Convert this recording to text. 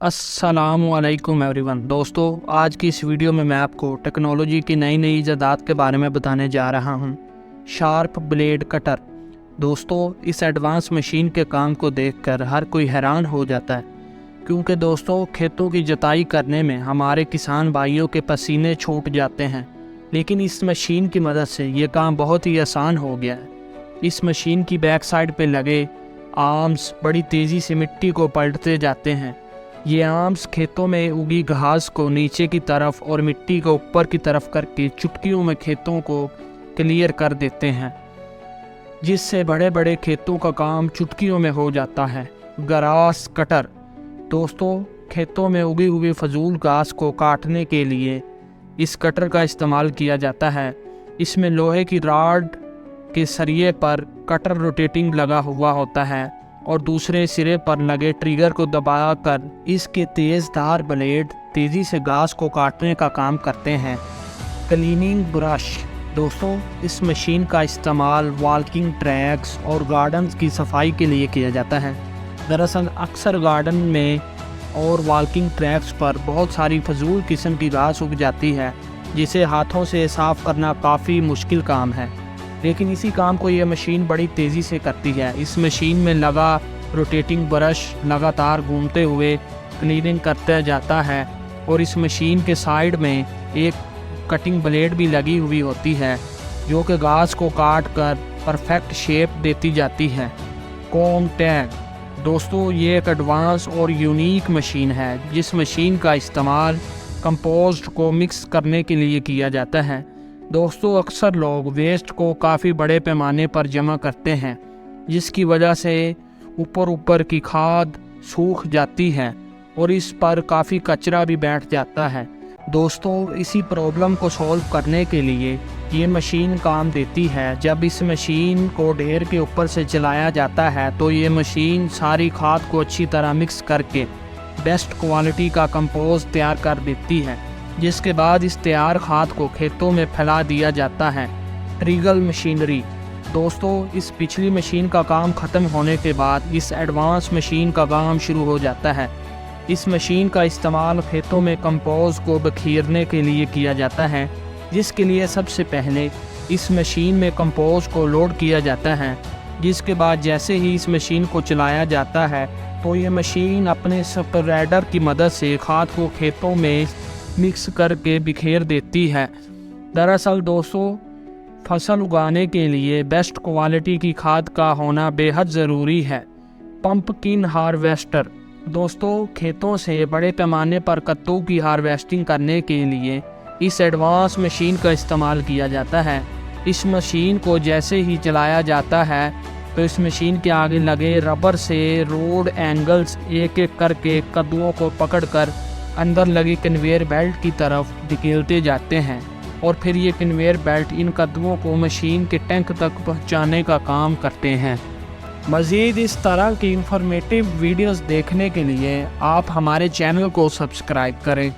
अस्सलामुअलैकुम एवरीवन। दोस्तों, आज की इस वीडियो में मैं आपको टेक्नोलॉजी की नई नई ईजादात के बारे में बताने जा रहा हूं। Sharp blade cutter. दोस्तों, इस एडवांस मशीन के काम को देखकर हर कोई हैरान हो जाता है, क्योंकि दोस्तों खेतों की जुताई करने में हमारे किसान भाइयों के पसीने छूट जाते हैं, लेकिन इस मशीन की मदद से ये काम बहुत ही आसान हो गया है। इस मशीन की बैक साइड पे लगे आर्म्स बड़ी तेज़ी से मिट्टी को पलटते जाते हैं। ये आर्म्स खेतों में उगी घास को नीचे की तरफ और मिट्टी को ऊपर की तरफ करके चुटकियों में खेतों को क्लियर कर देते हैं, जिससे बड़े बड़े खेतों का काम चुटकियों में हो जाता है। Grass cutter. दोस्तों, खेतों में उगी हुई फजूल घास को काटने के लिए इस कटर का इस्तेमाल किया जाता है। इसमें लोहे की रॉड के सरिये पर कटर रोटेटिंग लगा हुआ होता है और दूसरे सिरे पर लगे ट्रिगर को दबाकर इसके तेज़ धार ब्लेड तेज़ी से घास को काटने का काम करते हैं। Cleaning brush. दोस्तों, इस मशीन का इस्तेमाल वॉकिंग ट्रैक्स और गार्डन्स की सफाई के लिए किया जाता है। दरअसल अक्सर गार्डन में और वॉकिंग ट्रैक्स पर बहुत सारी फजूल किस्म की घास उग जाती है, जिसे हाथों से साफ़ करना काफ़ी मुश्किल काम है, लेकिन इसी काम को ये मशीन बड़ी तेज़ी से करती है। इस मशीन में लगा रोटेटिंग ब्रश लगातार घूमते हुए क्लीनिंग करता जाता है और इस मशीन के साइड में एक कटिंग ब्लेड भी लगी हुई होती है, जो कि घास को काट कर परफेक्ट शेप देती जाती है। Com tag. दोस्तों, ये एक एडवांस और यूनिक मशीन है, जिस मशीन का इस्तेमाल कंपोस्ट को मिक्स करने के लिए किया जाता है। दोस्तों, अक्सर लोग वेस्ट को काफ़ी बड़े पैमाने पर जमा करते हैं, जिसकी वजह से ऊपर की खाद सूख जाती है और इस पर काफ़ी कचरा भी बैठ जाता है। दोस्तों, इसी प्रॉब्लम को सॉल्व करने के लिए ये मशीन काम देती है। जब इस मशीन को ढेर के ऊपर से चलाया जाता है तो ये मशीन सारी खाद को अच्छी तरह मिक्स करके बेस्ट क्वालिटी का कंपोस्ट तैयार कर देती है, जिसके बाद इस तैयार खाद को खेतों में फैला दिया जाता है। ट्रिगल मशीनरी। दोस्तों, इस पिछली मशीन का काम ख़त्म होने के बाद इस एडवांस मशीन का काम शुरू हो जाता है। इस मशीन का इस्तेमाल खेतों में कंपोस्ट को बखेरने के लिए किया जाता है, जिसके लिए सबसे पहले इस मशीन में कंपोस्ट को लोड किया जाता है, जिसके बाद जैसे ही इस मशीन को चलाया जाता है तो ये मशीन अपने स्प्रेडर की मदद से खाद को खेतों में मिक्स करके बिखेर देती है। दरअसल दोस्तों, फसल उगाने के लिए बेस्ट क्वालिटी की खाद का होना बेहद ज़रूरी है। Pumpkin harvester. दोस्तों, खेतों से बड़े पैमाने पर कद्दू की हार्वेस्टिंग करने के लिए इस एडवांस मशीन का इस्तेमाल किया जाता है। इस मशीन को जैसे ही चलाया जाता है तो इस मशीन के आगे लगे रबर से रोड एंगल्स एक एक करके कद्दुओं को पकड़कर अंदर लगी कन्वेयर बेल्ट की तरफ धकेलते जाते हैं और फिर ये कन्वेयर बेल्ट इन कद्दुओं को मशीन के टैंक तक पहुंचाने का काम करते हैं। मज़ीद इस तरह की इंफॉर्मेटिव वीडियोस देखने के लिए आप हमारे चैनल को सब्सक्राइब करें।